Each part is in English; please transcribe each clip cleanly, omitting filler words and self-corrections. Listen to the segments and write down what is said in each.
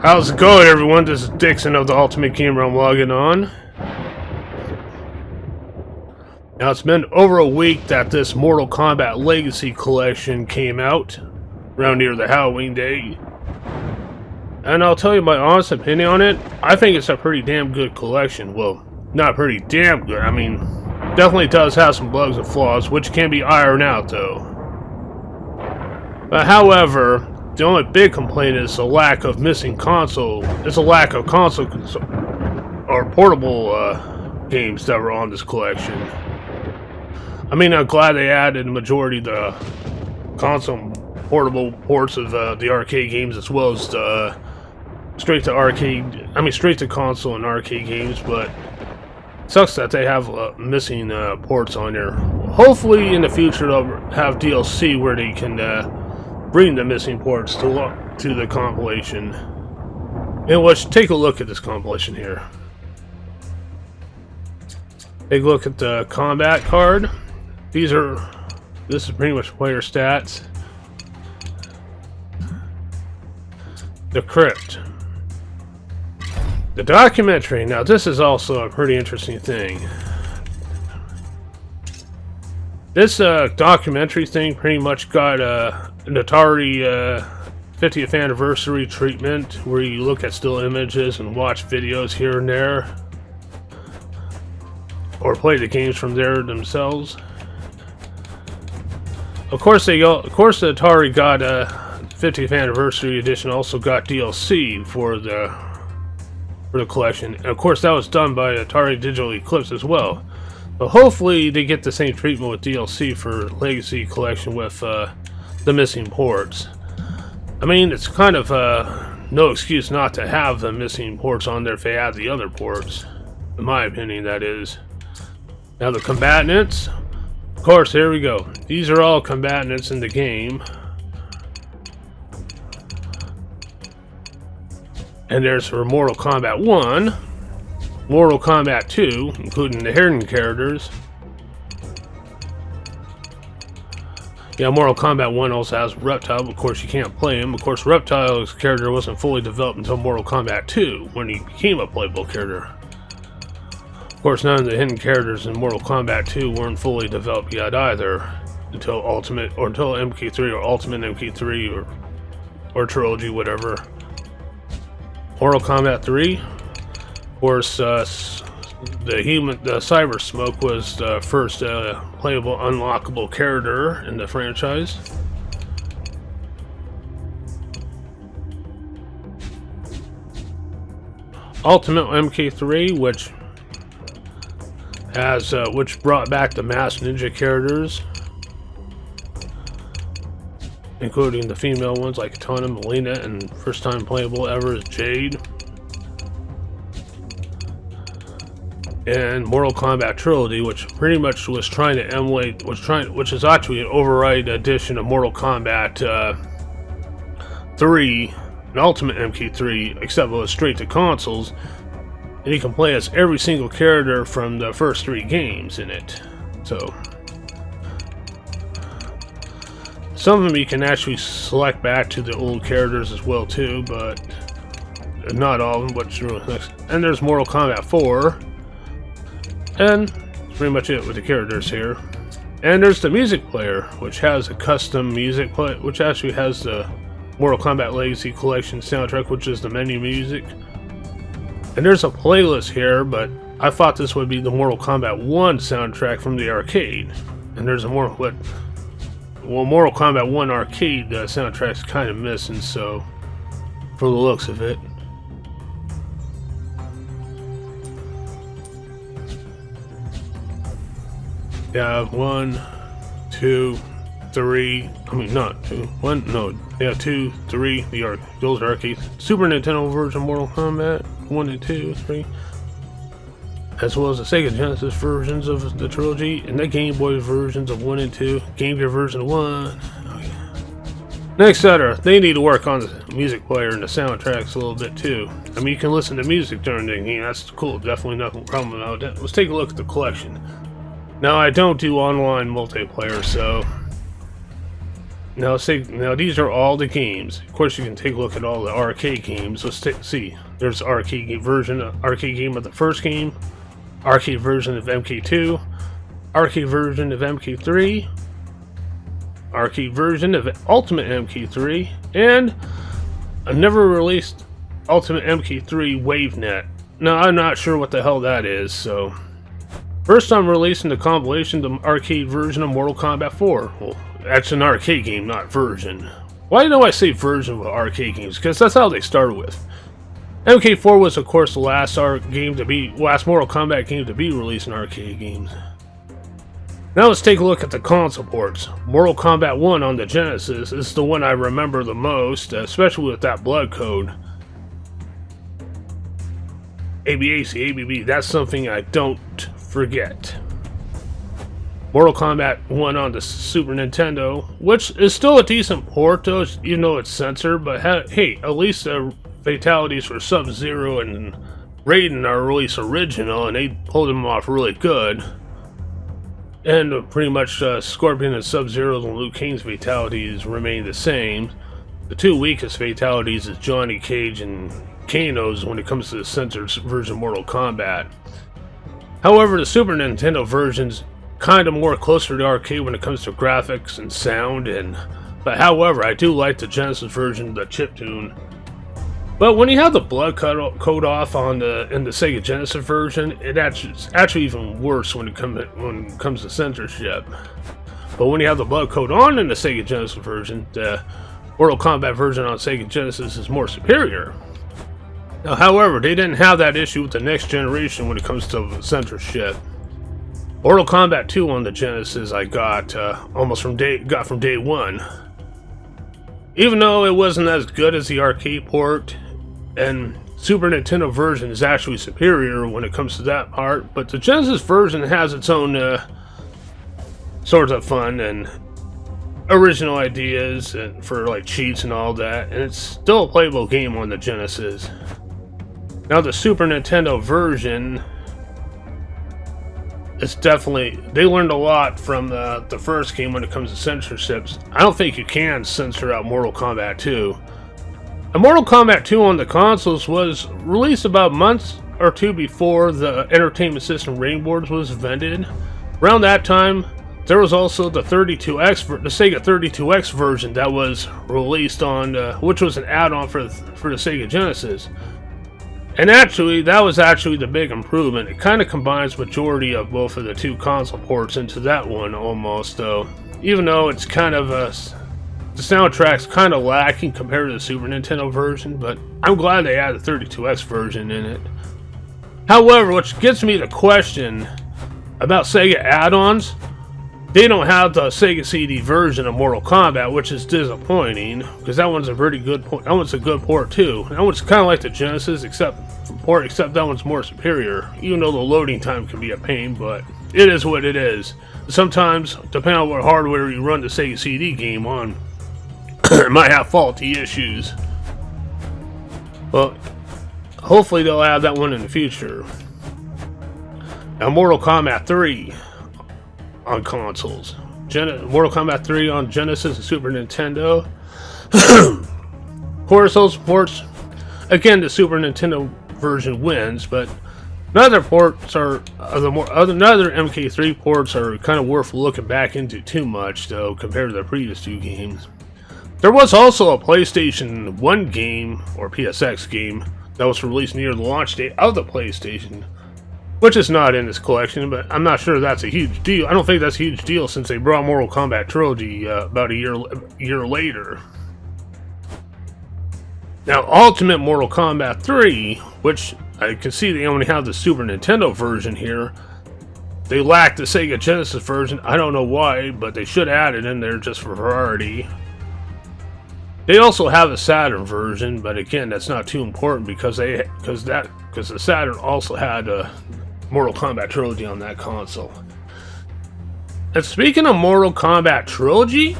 How's it going, everyone? This is Dixon of the Ultimate Gamer. I'm logging on. Now, it's been over a week that this Mortal Kombat Legacy Collection came out, around near the Halloween day. And I'll tell you my honest opinion on it. I think it's a pretty damn good collection. Well, not pretty damn good. I mean, definitely does have some bugs and flaws, which can be ironed out, though. But however, the only big complaint is the lack of missing console. It's a lack of console or portable games that were on this collection. I mean, I'm glad they added the majority of the console portable ports of the arcade games, as well as the straight to console and arcade games. But it sucks that they have missing ports on there. Hopefully, in the future, they'll have DLC where they can bring the missing ports to the compilation. And let's take a look at this compilation here. Take a look at the combat card. This is pretty much player stats. The crypt. The documentary. Now this is also a pretty interesting thing. This documentary thing pretty much got an Atari 50th anniversary treatment, where you look at still images and watch videos here and there, or play the games from there themselves. Of course, the Atari got a 50th anniversary edition. Also got DLC for the collection. And of course, that was done by Atari Digital Eclipse as well. But hopefully, they get the same treatment with DLC for Legacy Collection with the missing ports. I mean, it's kind of no excuse not to have the missing ports on there if they add the other ports. In my opinion, that is. Now the combatants. Of course, here we go. These are all combatants in the game. And there's for Mortal Kombat 1, Mortal Kombat 2, including the hidden characters. Yeah, Mortal Kombat 1 also has Reptile. Of course, you can't play him. Of course, Reptile's character wasn't fully developed until Mortal Kombat 2, when he became a playable character. Of course, none of the hidden characters in Mortal Kombat 2 weren't fully developed yet either, until until MK3 or Ultimate MK3 or Trilogy, whatever. Mortal Kombat 3, of course, the Cyber Smoke was the first playable unlockable character in the franchise. Ultimate MK3, which brought back the masked ninja characters, including the female ones like Katana, Melina, and first time playable ever is Jade. And Mortal Kombat Trilogy, which pretty much was trying to emulate, which is actually an override edition of Mortal Kombat 3 and Ultimate MK3, except it was straight to consoles. And you can play as every single character from the first 3 games in it. So some of them you can actually select back to the old characters as well too, but not all of them. What's really next? And there's Mortal Kombat 4, and that's pretty much it with the characters here. And there's the music player, which has a custom music play, which actually has the Mortal Kombat Legacy Collection soundtrack, which is the menu music. And there's a playlist here, but I thought this would be the Mortal Kombat 1 soundtrack from the arcade. And there's a Mortal Kombat 1 arcade soundtrack's kind of missing, so for the looks of it. Yeah, 1, 2, 3. I mean, not 2. 1, no. Yeah, 2, 3. Those are arcades. Super Nintendo version of Mortal Kombat 1 and 2, 3. As well as the Sega Genesis versions of the trilogy, and the Game Boy versions of 1 and 2, Game Gear version of 1, etc. They need to work on the music player and the soundtracks a little bit too. I mean, you can listen to music during the game, that's cool, definitely no problem about that. Let's take a look at the collection. Now, I don't do online multiplayer, so Now these are all the games. Of course, you can take a look at all the arcade games. Let's see. There's arcade version of the first game, arcade version of MK2, arcade version of MK3, arcade version of Ultimate MK3, and a never released Ultimate MK3 WaveNet. Now, I'm not sure what the hell that is, so... First, I'm releasing the compilation, the arcade version of Mortal Kombat 4. Well, that's an arcade game, not version. Why do I say version with arcade games? Because that's how they started with. MK4 was, of course, the last Mortal Kombat game to be released in arcade games. Now let's take a look at the console ports. Mortal Kombat 1 on the Genesis is the one I remember the most, especially with that blood code. ABAC, ABB, that's something I don't forget. Mortal Kombat 1 on the Super Nintendo, which is still a decent port though, even though it's censored, but hey, at least the fatalities for Sub-Zero and Raiden are at least original, and they pulled them off really good. And pretty much Scorpion and Sub-Zero's and Liu Kang's fatalities remain the same. The two weakest fatalities is Johnny Cage and Kano's when it comes to the censored version of Mortal Kombat. However, the Super Nintendo version's kind of more closer to arcade when it comes to graphics and sound, but however, I do like the Genesis version, the chiptune. But when you have the blood code off in the Sega Genesis version, it's actually even worse when it comes to censorship. But when you have the blood code on in the Sega Genesis version, the Mortal Kombat version on Sega Genesis is more superior. Now, however, they didn't have that issue with the next generation when it comes to censorship. Mortal Kombat 2 on the Genesis I got from day one. Even though it wasn't as good as the arcade port, and Super Nintendo version is actually superior when it comes to that part, but the Genesis version has its own sorts of fun and original ideas and for like cheats and all that, and it's still a playable game on the Genesis. Now the Super Nintendo version, it's definitely, they learned a lot from the first game when it comes to censorships. I don't think you can censor out Mortal Kombat 2. And Mortal Kombat 2 on the consoles was released about months or two before the Entertainment System Rain Boards was invented. Around that time, there was also the Sega 32X version that was released on, which was an add-on for the Sega Genesis. And actually, that was actually the big improvement. It kind of combines majority of both of the two console ports into that one almost, though. Even though it's kind of the soundtrack's kind of lacking compared to the Super Nintendo version, but I'm glad they added the 32X version in it. However, which gets me the question about Sega add-ons. They don't have the Sega CD version of Mortal Kombat, which is disappointing, because that one's a pretty good port. That one's a good port too. That one's kind of like the Genesis, except that one's more superior. Even though the loading time can be a pain, but it is what it is. Sometimes, depending on what hardware you run the Sega CD game on, it might have faulty issues. But hopefully they'll add that one in the future. Now, Mortal Kombat 3 on consoles. Mortal Kombat 3 on Genesis and Super Nintendo. Of course, those ports, again, the Super Nintendo version wins, but neither MK3 ports are kind of worth looking back into too much, though, compared to the previous two games. There was also a PlayStation 1 game, or PSX game, that was released near the launch date of the PlayStation, which is not in this collection, but I'm not sure that's a huge deal. I don't think that's a huge deal since they brought Mortal Kombat Trilogy about a year later. Now, Ultimate Mortal Kombat 3, which I can see they only have the Super Nintendo version here. They lack the Sega Genesis version. I don't know why, but they should add it in there just for variety. They also have a Saturn version, but again, that's not too important because the Saturn also had a Mortal Kombat Trilogy on that console. And speaking of Mortal Kombat Trilogy,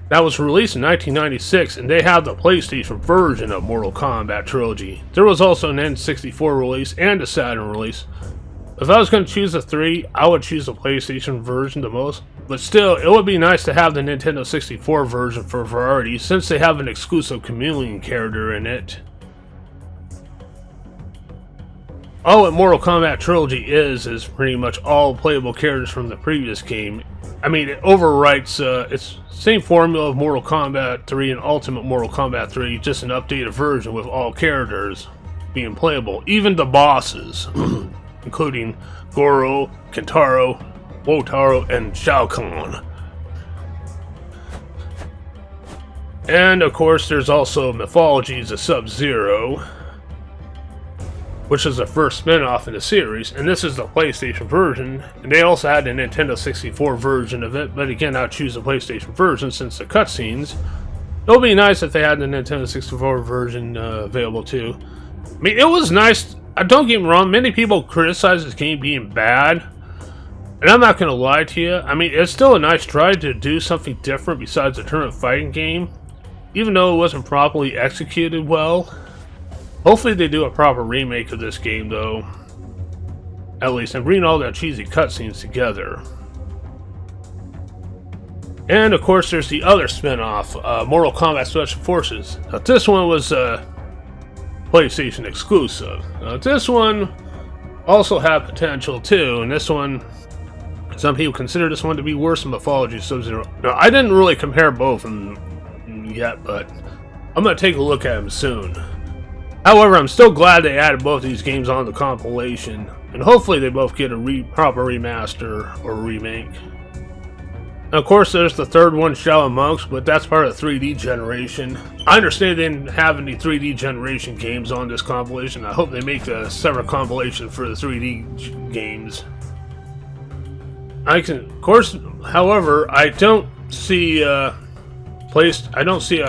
that was released in 1996, and they have the PlayStation version of Mortal Kombat Trilogy. There was also an N64 release and a Saturn release. If I was going to choose a 3, I would choose the PlayStation version the most. But still, it would be nice to have the Nintendo 64 version for variety, since they have an exclusive chameleon character in it. All what Mortal Kombat Trilogy is pretty much all playable characters from the previous game. I mean, it overwrites, it's same formula of Mortal Kombat 3 and Ultimate Mortal Kombat 3, just an updated version with all characters being playable. Even the bosses, including Goro, Kentaro, Wotaro, and Shao Kahn. And of course, there's also Mythologies of Sub-Zero, which is the first spin-off in the series, and this is the PlayStation version. And they also had a Nintendo 64 version of it, but again, I'll choose the PlayStation version since the cutscenes. It would be nice if they had the Nintendo 64 version available too. I mean, it was nice. Don't get me wrong, many people criticize this game being bad, and I'm not going to lie to you. I mean, it's still a nice try to do something different besides a tournament fighting game, even though it wasn't properly executed well. Hopefully they do a proper remake of this game, though, at least, and bring all that cheesy cutscenes together. And of course, there's the other spin-off, Mortal Kombat Special Forces. Now, this one was PlayStation exclusive. This one also had potential too, and this one, some people consider this one to be worse than Mythology Sub-Zero. Now, I didn't really compare both of them yet, but I'm going to take a look at them soon. However, I'm still glad they added both these games on the compilation, and hopefully they both get a proper remaster or remake. And of course, there's the third one, Shadow Monks, but that's part of the 3D generation. I understand they didn't have any 3D generation games on this compilation. I hope they make a separate compilation for the 3D games. Of course, however, I don't see a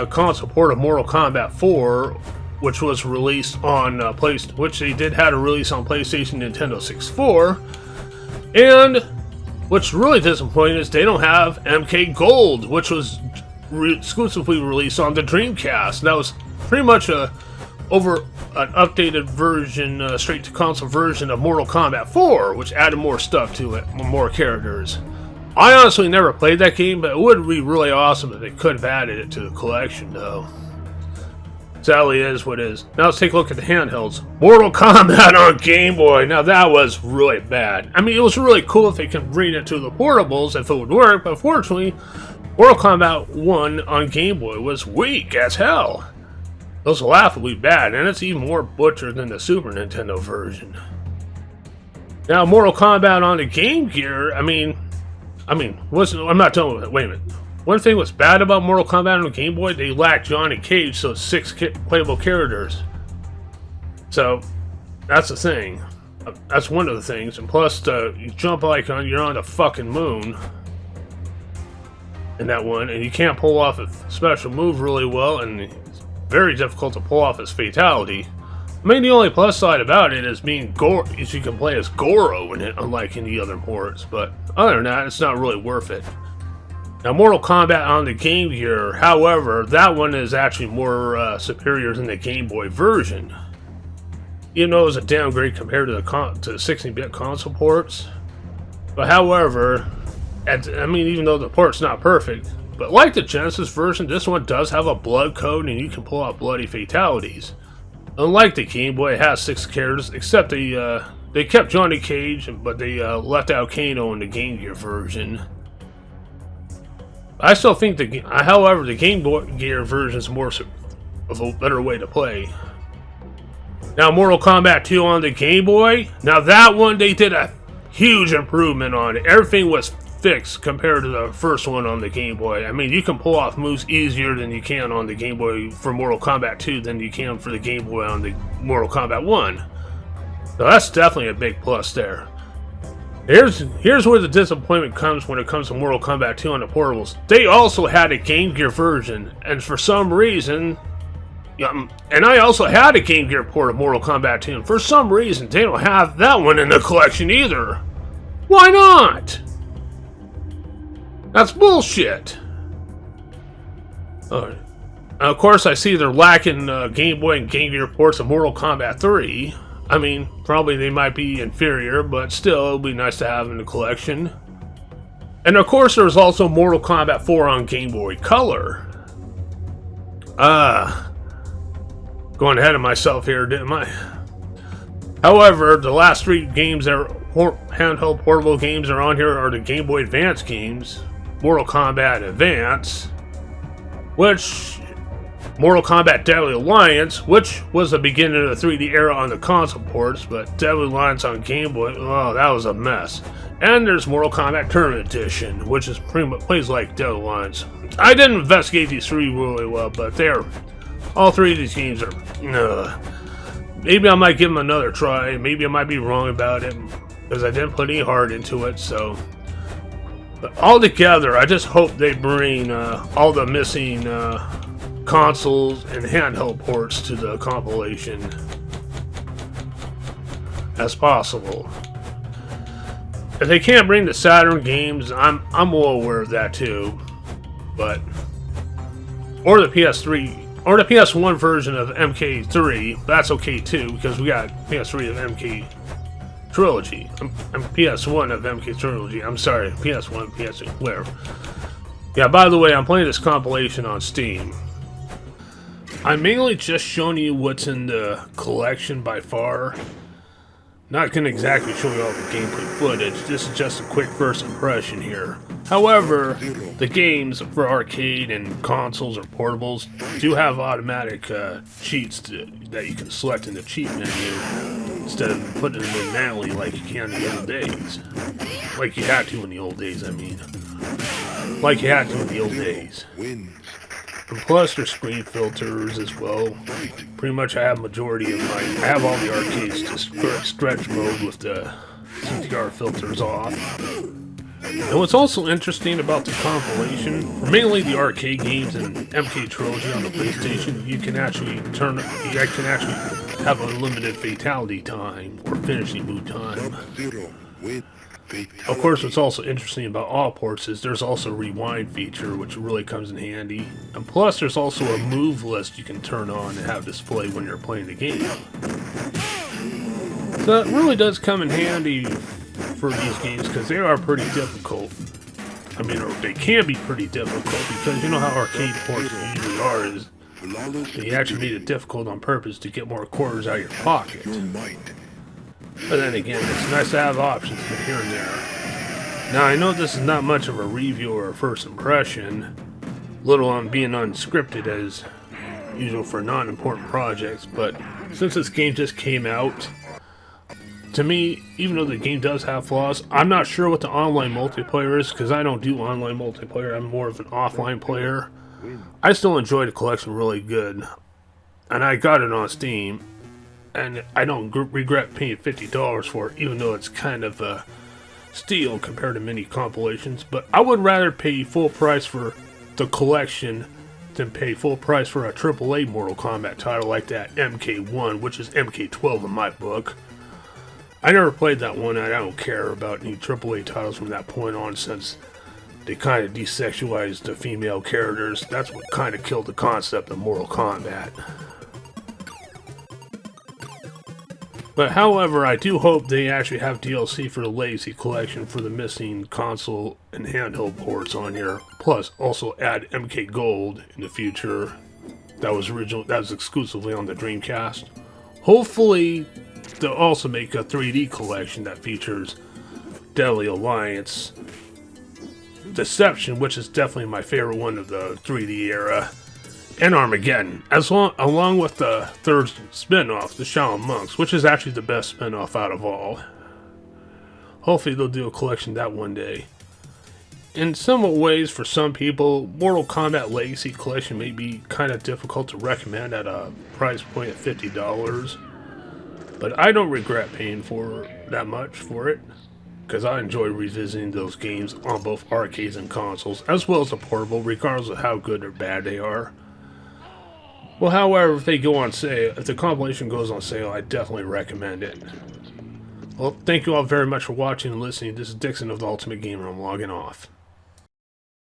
console port of Mortal Kombat 4, which was released on which they did have a release on PlayStation, Nintendo 64, and what's really disappointing is they don't have MK Gold, which was exclusively released on the Dreamcast. That was pretty much an updated version, straight to console version of Mortal Kombat 4, which added more stuff to it, more characters. I honestly never played that game, but it would be really awesome if they could have added it to the collection, though. Sadly, it is what it is. Now let's take a look at the handhelds. Mortal Kombat on Game Boy. Now that was really bad. I mean, it was really cool if they could bring it to the portables, if it would work, but unfortunately, Mortal Kombat 1 on Game Boy was weak as hell. It was laughably bad, and it's even more butchered than the Super Nintendo version. Now, Mortal Kombat on the Game Gear, I'm not done with it. Wait a minute. One thing was bad about Mortal Kombat on the Game Boy, they lacked Johnny Cage, so 6 playable characters. So, that's the thing. That's one of the things. And plus, you jump like you're on the fucking moon in that one, and you can't pull off a special move really well, and it's very difficult to pull off his fatality. I mean, the only plus side about it is is you can play as Goro in it, unlike any other ports. But other than that, it's not really worth it. Now, Mortal Kombat on the Game Gear, however, that one is actually more superior than the Game Boy version. Even though it was a downgrade compared to the 16-bit console ports. But however, even though the port's not perfect, but like the Genesis version, this one does have a blood code and you can pull out bloody fatalities. Unlike the Game Boy, it has 6 characters, except they kept Johnny Cage, but they left out Kano in the Game Gear version. I still think however, the Game Gear version is more of a better way to play. Now, Mortal Kombat 2 on the Game Boy. Now, that one, they did a huge improvement on it. Everything was fixed compared to the first one on the Game Boy. I mean, you can pull off moves easier than you can on the Game Boy for Mortal Kombat 2 than you can for the Game Boy on the Mortal Kombat 1. So that's definitely a big plus there. Here's where the disappointment comes when it comes to Mortal Kombat 2 on the portables. They also had a Game Gear version, and for some reason, and I also had a Game Gear port of Mortal Kombat 2, and for some reason, they don't have that one in the collection either. Why not? That's bullshit. Of course, I see they're lacking Game Boy and Game Gear ports of Mortal Kombat 3. I mean, probably they might be inferior, but still, it'll be nice to have in the collection. And of course, there's also Mortal Kombat 4 on Game Boy Color. Going ahead of myself here, didn't I? However, the last 3 games that are handheld portable games that are on here are the Game Boy Advance games. Mortal Kombat Advance, which Mortal Kombat Deadly Alliance, which was the beginning of the 3D era on the console ports, but Deadly Alliance on Game Boy, oh, that was a mess. And there's Mortal Kombat Tournament Edition, which is pretty much plays like Deadly Alliance. I didn't investigate these 3 really well, but all 3 of these games are. Maybe I might give them another try. Maybe I might be wrong about it because I didn't put any heart into it. So, but altogether, I just hope they bring all the missing consoles and handheld ports to the compilation as possible. If they can't bring the Saturn games, I'm well aware of that too. But or the PS3 or the PS1 version of MK3, that's okay too because we got PS3 of MK Trilogy. I'm PS1 of MK Trilogy. I'm sorry, PS1, PS2, whatever. Yeah, by the way, I'm playing this compilation on Steam. I'm mainly just showing you what's in the collection by far. Not going to exactly show you all the gameplay footage. This is just a quick first impression here. However, the games for arcade and consoles or portables do have automatic cheats that you can select in the cheat menu instead of putting them in manually like you can in the old days. Like you had to in the old days, I mean. Like you had to in the old days. And plus, there's screen filters as well. Pretty much, I have majority of I have all the arcades to stretch mode with the UGR filters off. And what's also interesting about the compilation, for mainly the arcade games and MK Trilogy on the PlayStation, you can actually have unlimited fatality time or finishing move time. Of course, what's also interesting about all ports is there's also a rewind feature, which really comes in handy. And plus, there's also a move list you can turn on and have display when you're playing the game. So it really does come in handy for these games because they are pretty difficult. I mean, or they can be pretty difficult because you know how arcade ports usually are. Is they actually made it difficult on purpose to get more quarters out of your pocket. But then again, it's nice to have options from here and there. Now, I know this is not much of a review or a first impression, little on being unscripted as usual for non-important projects, but since this game just came out, to me, even though the game does have flaws, I'm not sure what the online multiplayer is, because I don't do online multiplayer, I'm more of an offline player. I still enjoy the collection really good, and I got it on Steam. And I don't regret paying $50 for it, even though it's kind of a steal compared to many compilations. But I would rather pay full price for the collection than pay full price for a AAA Mortal Kombat title like that MK1, which is MK12 in my book. I never played that one, and I don't care about any AAA titles from that point on, since they kind of desexualized the female characters. That's what kind of killed the concept of Mortal Kombat. But however, I do hope they actually have DLC for the Legacy Collection for the missing console and handheld ports on here. Plus, also add MK Gold in the future. That was exclusively on the Dreamcast. Hopefully, they'll also make a 3D collection that features Deadly Alliance, Deception, which is definitely my favorite one of the 3D era, and Armageddon, along with the third spin-off, the Shaolin Monks, which is actually the best spin-off out of all. Hopefully they'll do a collection that one day. In some ways, for some people, Mortal Kombat Legacy Collection may be kind of difficult to recommend at a price point of $50, but I don't regret paying for that much for it, because I enjoy revisiting those games on both arcades and consoles, as well as a portable, regardless of how good or bad they are. Well, however, if they go on sale, if the compilation goes on sale, I definitely recommend it. Well, thank you all very much for watching and listening. This is Dixon of the Ultimate Gamer. I'm logging off.